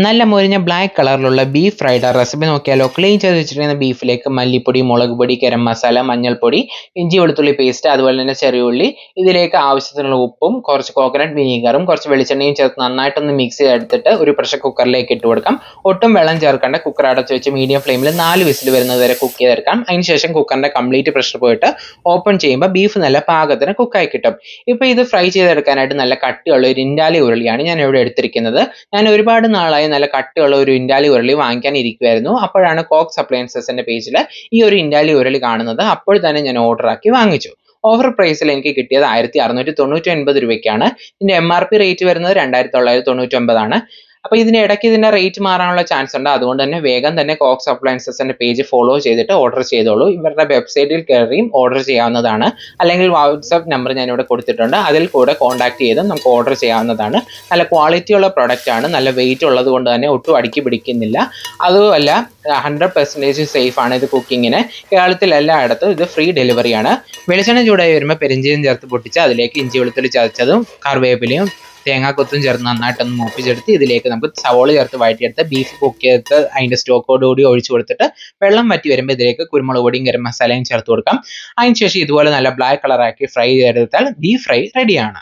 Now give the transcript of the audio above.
നല്ല മുരിഞ്ഞ ബ്ലാക്ക് കളറിലുള്ള beef fried recipe നോക്കിയാലോ. ക്ലീൻ ചെയ്ത് വെച്ചിരിക്കുന്ന ബീഫിലേക്ക് മല്ലിപ്പൊടി, മുളക് പൊടി, ഗരം മസാല, മഞ്ഞൾപ്പൊടി, ഇഞ്ചി വെളുത്തുള്ളി പേസ്റ്റ്, അതുപോലെ തന്നെ ചെറിയ ഉള്ളി, ഇതിലേക്ക് ആവശ്യത്തിനുള്ള ഉപ്പും കുറച്ച് കോക്കനട്ട് വിനീഗറും കുറച്ച് വെളിച്ചെണ്ണയും ചേർത്ത് നന്നായിട്ടൊന്ന് മിക്സ് ചെയ്തെടുത്തിട്ട് ഒരു പ്രഷർ കുക്കറിലേക്ക് ഇട്ട് കൊടുക്കാം. ഒട്ടും വെള്ളം ചേർക്കേണ്ട. കുക്കർ അടച്ച് വെച്ച് മീഡിയം ഫ്ലെയിമിൽ 4 വിസിൽ വരുന്നത് വരെ കുക്ക് ചെയ്തെടുക്കാം. അതിനുശേഷം കുക്കറിന്റെ കംപ്ലീറ്റ് പ്രഷർ പോയിട്ട് ഓപ്പൺ ചെയ്യുമ്പോൾ ബീഫ് നല്ല പാകത്തിന് കുക്കായി കിട്ടും. ഇപ്പോൾ ഇത് ഫ്രൈ ചെയ്തെടുക്കാനായിട്ട് നല്ല കട്ടിയുള്ള ഒരു ഇൻഡാലി ഉരുളിയാണ് ഞാൻ ഇവിടെ എടുത്തിരിക്കുന്നത്. ഞാൻ ഒരുപാട് നാളായി നല്ല കട്ടിയുള്ള ഒരു ഇൻഡാലി ഉരുളി വാങ്ങിക്കാൻ ഇരിക്കുമായിരുന്നു. അപ്പോഴാണ് കോക്സ് അപ്ലയൻസസിന്റെ പേജിൽ ഈ ഒരു ഇൻഡാലി ഉരുളി കാണുന്നത്. അപ്പോൾ തന്നെ ഞാൻ ഓർഡർ ആക്കി വാങ്ങിച്ചു. ഓഫർ പ്രൈസിൽ എനിക്ക് കിട്ടിയത് 1699 രൂപയ്ക്കാണ്. ഇതിന്റെ MRP റേറ്റ് വരുന്നത് 2999 ആണ്. അപ്പോൾ ഇതിനിടയ്ക്ക് ഇതിന്റെ റേറ്റ് മാറാനുള്ള ചാൻസ് ഉണ്ട്. അതുകൊണ്ട് തന്നെ വേഗം തന്നെ കോക്സ് അപ്ലയൻസസിന്റെ പേജ് ഫോളോ ചെയ്തിട്ട് ഓർഡർ ചെയ്തോളൂ. ഇവരുടെ വെബ്സൈറ്റിൽ കയറിയും ഓർഡർ ചെയ്യാവുന്നതാണ്. അല്ലെങ്കിൽ വാട്സ്ആപ്പ് നമ്പർ ഞാൻ ഇവിടെ കൊടുത്തിട്ടുണ്ട്, അതിൽ കൂടെ കോൺടാക്ട് ചെയ്ത് നമുക്ക് ഓർഡർ ചെയ്യാവുന്നതാണ്. നല്ല ക്വാളിറ്റിയുള്ള പ്രൊഡക്റ്റ് ആണ്. നല്ല വെയിറ്റ് ഉള്ളത് കൊണ്ട് തന്നെ ഒട്ടും അടുക്കി പിടിക്കുന്നില്ല. അതുമല്ല 100% സേഫ് ആണ് ഇത് കുക്കിങ്ങിന്. കേരളത്തിൽ എല്ലായിടത്തും ഇത് ഫ്രീ ഡെലിവറിയാണ്. വെളിച്ചെണ്ണ ചൂടായി വരുമ്പോൾ പെരിഞ്ചീരം ചേർത്ത് പൊട്ടിച്ച് അതിലേക്ക് ഇഞ്ചി വെളുത്തുള്ളി ചതച്ചതും കറിവേപ്പിലയും തേങ്ങാക്കൊത്തും ചേർത്ത് നന്നായിട്ടൊന്ന് മൂപ്പിച്ചെടുത്ത് ഇതിലേക്ക് നമുക്ക് സവോള ചേർത്ത് വഴറ്റിയെടുത്ത് ബീഫ് കുക്ക് ചെയ്തിട്ട് അതിൻ്റെ സ്റ്റോക്കോടുകൂടി ഒഴിച്ചു കൊടുത്തിട്ട് വെള്ളം വറ്റി വരുമ്പോൾ ഇതിലേക്ക് കുരുമുളക് പൊടിയും ഗരം മസാലയും ചേർത്ത് കൊടുക്കാം. അതിനുശേഷം ഇതുപോലെ നല്ല ബ്ലാക്ക് കളറാക്കി ഫ്രൈ ചെയ്തെടുത്താൽ ബീഫ് ഫ്രൈ റെഡിയാണ്.